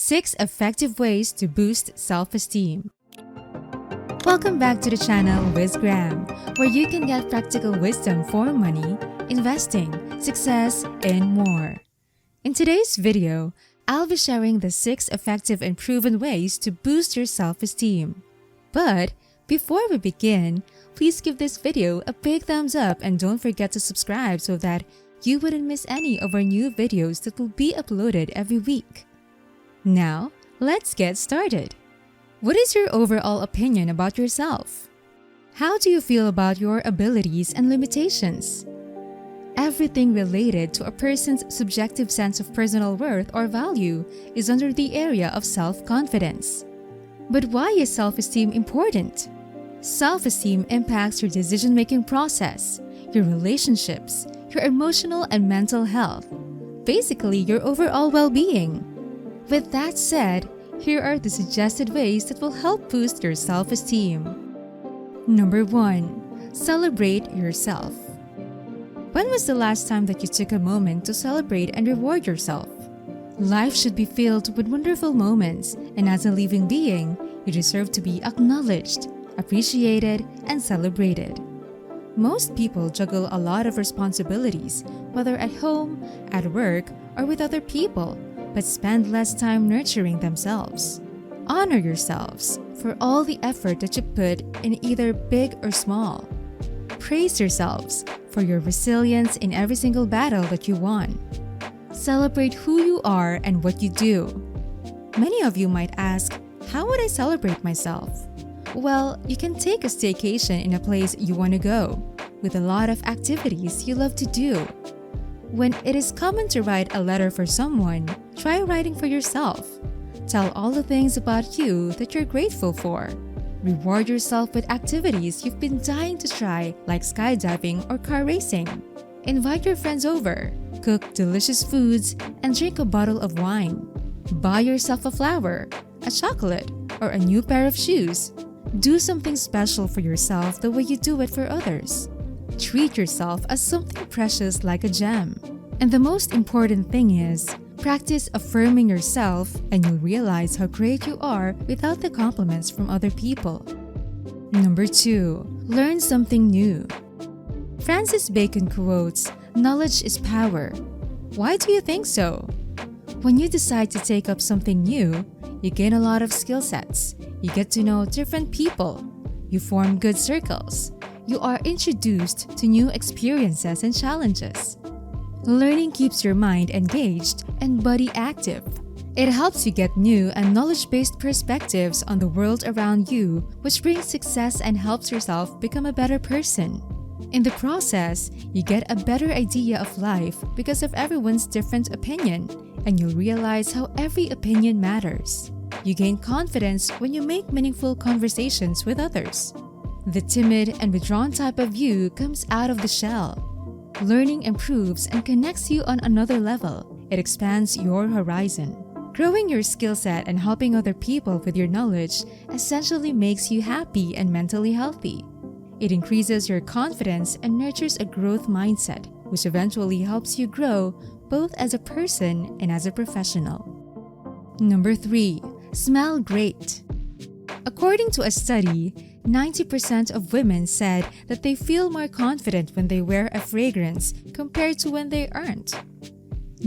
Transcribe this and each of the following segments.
6 Effective Ways to Boost Self-Esteem. Welcome back to the channel WISGRAM, where you can get practical wisdom for money, investing, success, and more. In today's video, I'll be sharing the 6 effective and proven ways to boost your self-esteem. But before we begin, please give this video a big thumbs up and don't forget to subscribe so that you wouldn't miss any of our new videos that will be uploaded every week. Now, let's get started. What is your overall opinion about yourself? How do you feel about your abilities and limitations? Everything related to a person's subjective sense of personal worth or value is under the area of self-confidence. But why is self-esteem important? Self-esteem impacts your decision-making process, your relationships, your emotional and mental health, basically your overall well-being. With that said, here are the suggested ways that will help boost your self-esteem. Number 1. Celebrate yourself. When was the last time that you took a moment to celebrate and reward yourself? Life should be filled with wonderful moments, and as a living being, you deserve to be acknowledged, appreciated, and celebrated. Most people juggle a lot of responsibilities, whether at home, at work, or with other people, but spend less time nurturing themselves. Honor yourselves for all the effort that you put in either big or small. Praise yourselves for your resilience in every single battle that you won. Celebrate who you are and what you do. Many of you might ask, how would I celebrate myself? Well, you can take a staycation in a place you want to go, with a lot of activities you love to do. When it is common to write a letter for someone, try writing for yourself. Tell all the things about you that you're grateful for. Reward yourself with activities you've been dying to try, like skydiving or car racing. Invite your friends over, cook delicious foods, and drink a bottle of wine. Buy yourself a flower, a chocolate, or a new pair of shoes. Do something special for yourself the way you do it for others. Treat yourself as something precious like a gem. And the most important thing is, practice affirming yourself and you'll realize how great you are without the compliments from other people. Number 2. Learn something new. Francis Bacon quotes, "Knowledge is power." Why do you think so? When you decide to take up something new, you gain a lot of skill sets. You get to know different people. You form good circles. You are introduced to new experiences and challenges. Learning keeps your mind engaged and body active. It helps you get new and knowledge-based perspectives on the world around you, which brings success and helps yourself become a better person. In the process, you get a better idea of life because of everyone's different opinion, and you'll realize how every opinion matters. You gain confidence when you make meaningful conversations with others. The timid and withdrawn type of you comes out of the shell. Learning improves and connects you on another level. It expands your horizon. Growing your skill set and helping other people with your knowledge essentially makes you happy and mentally healthy. It increases your confidence and nurtures a growth mindset, which eventually helps you grow both as a person and as a professional. Number 3. Smell great. According to a study, 90% of women said that they feel more confident when they wear a fragrance compared to when they aren't.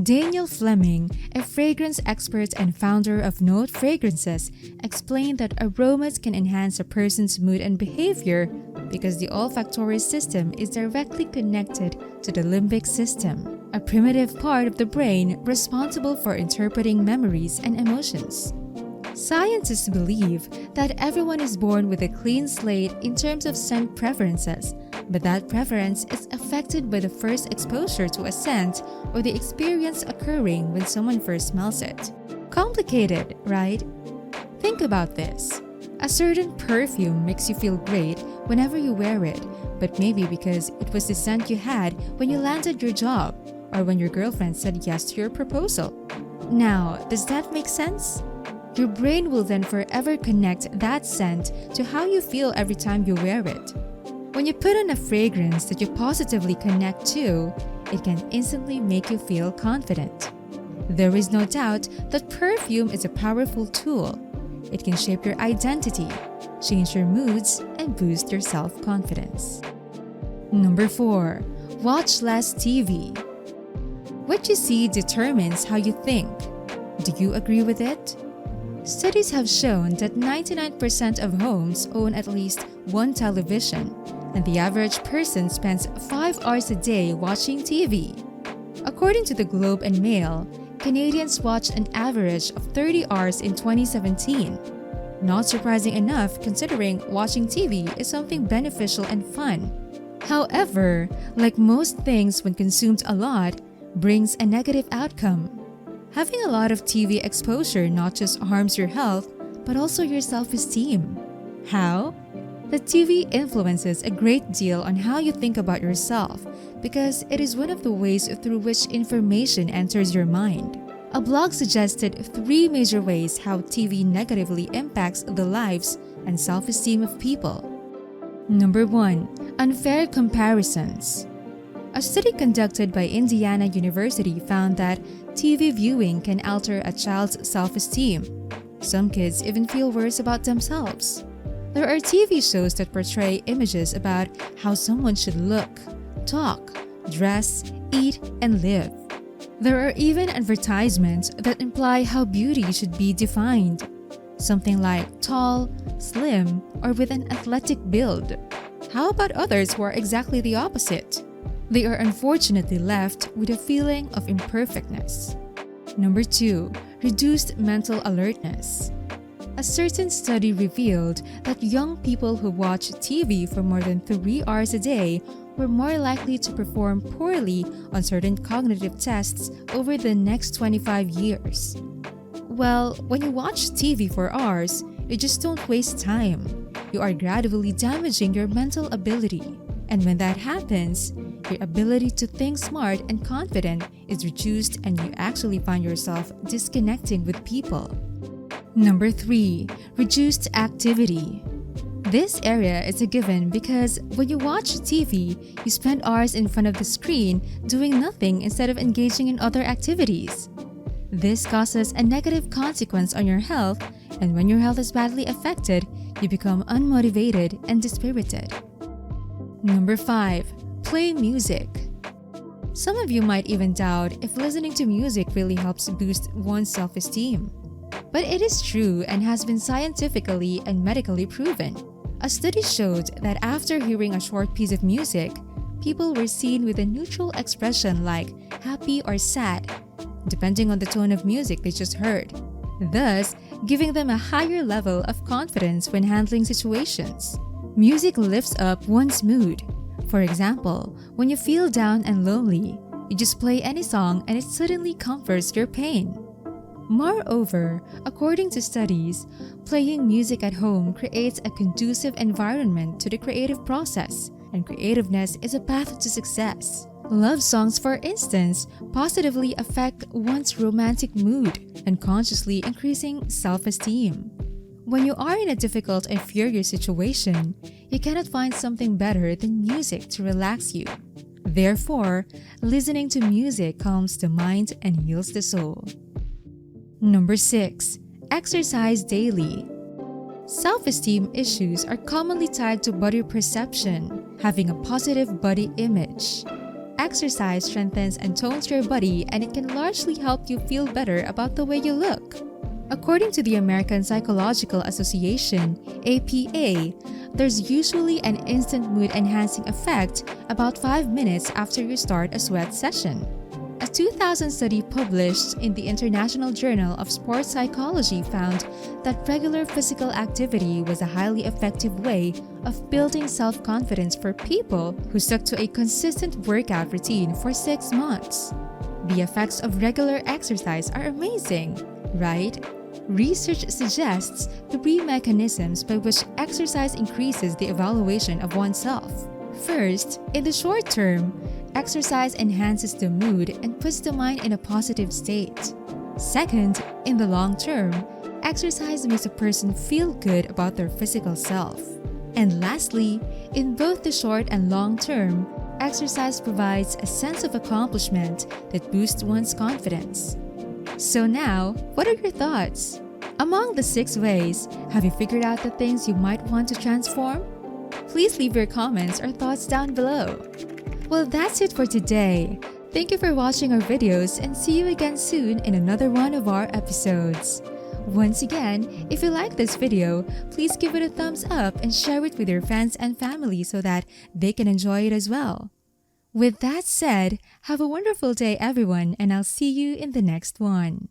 Daniel Fleming, a fragrance expert and founder of Note Fragrances, explained that aromas can enhance a person's mood and behavior because the olfactory system is directly connected to the limbic system, a primitive part of the brain responsible for interpreting memories and emotions. Scientists believe that everyone is born with a clean slate in terms of scent preferences, but that preference is affected by the first exposure to a scent or the experience occurring when someone first smells it. Complicated, right? Think about this. A certain perfume makes you feel great whenever you wear it, but maybe because it was the scent you had when you landed your job or when your girlfriend said yes to your proposal. Now, does that make sense? Your brain will then forever connect that scent to how you feel every time you wear it. When you put on a fragrance that you positively connect to, it can instantly make you feel confident. There is no doubt that perfume is a powerful tool. It can shape your identity, change your moods, and boost your self-confidence. Number 4. Watch less TV. What you see determines how you think. Do you agree with it? Studies have shown that 99% of homes own at least one television, and the average person spends 5 hours a day watching TV. According to the Globe and Mail, Canadians watched an average of 30 hours in 2017. Not surprising enough considering watching TV is something beneficial and fun. However, like most things when consumed a lot, brings a negative outcome. Having a lot of TV exposure not just harms your health, but also your self-esteem. How? The TV influences a great deal on how you think about yourself because it is one of the ways through which information enters your mind. A blog suggested 3 major ways how TV negatively impacts the lives and self-esteem of people. Number 1. Unfair comparisons. A study conducted by Indiana University found that TV viewing can alter a child's self-esteem. Some kids even feel worse about themselves. There are TV shows that portray images about how someone should look, talk, dress, eat, and live. There are even advertisements that imply how beauty should be defined. Something like tall, slim, or with an athletic build. How about others who are exactly the opposite? They are unfortunately left with a feeling of imperfectness. Number 2. Reduced mental alertness. A certain study revealed that young people who watch TV for more than 3 hours a day were more likely to perform poorly on certain cognitive tests over the next 25 years. Well, when you watch TV for hours, you just don't waste time. You are gradually damaging your mental ability. And when that happens, your ability to think smart and confident is reduced and you actually find yourself disconnecting with people. Number 3. Reduced activity. This area is a given because when you watch TV, you spend hours in front of the screen doing nothing instead of engaging in other activities. This causes a negative consequence on your health, and when your health is badly affected, you become unmotivated and dispirited. Number 5. Play music. Some of you might even doubt if listening to music really helps boost one's self-esteem. But it is true and has been scientifically and medically proven. A study showed that after hearing a short piece of music, people were seen with a neutral expression like happy or sad, depending on the tone of music they just heard, thus giving them a higher level of confidence when handling situations. Music lifts up one's mood. For example, when you feel down and lonely, you just play any song and it suddenly comforts your pain. Moreover, according to studies, playing music at home creates a conducive environment to the creative process, and creativeness is a path to success. Love songs, for instance, positively affect one's romantic mood, unconsciously increasing self-esteem. When you are in a difficult and furious situation, you cannot find something better than music to relax you. Therefore, listening to music calms the mind and heals the soul. Number 6. Exercise daily. Self-esteem issues are commonly tied to body perception, having a positive body image. Exercise strengthens and tones your body, and it can largely help you feel better about the way you look. According to the American Psychological Association, APA, there's usually an instant mood-enhancing effect about 5 minutes after you start a sweat session. A 2000 study published in the International Journal of Sports Psychology found that regular physical activity was a highly effective way of building self-confidence for people who stuck to a consistent workout routine for 6 months. The effects of regular exercise are amazing, right? Research suggests 3 mechanisms by which exercise increases the evaluation of oneself. First, in the short term, exercise enhances the mood and puts the mind in a positive state. Second, in the long term, exercise makes a person feel good about their physical self. And lastly, in both the short and long term, exercise provides a sense of accomplishment that boosts one's confidence. So now, what are your thoughts? Among the 6 ways, have you figured out the things you might want to transform? Please leave your comments or thoughts down below. Well, that's it for today. Thank you for watching our videos and see you again soon in another one of our episodes. Once again, if you like this video, please give it a thumbs up and share it with your friends and family so that they can enjoy it as well. With that said, have a wonderful day everyone, and I'll see you in the next one.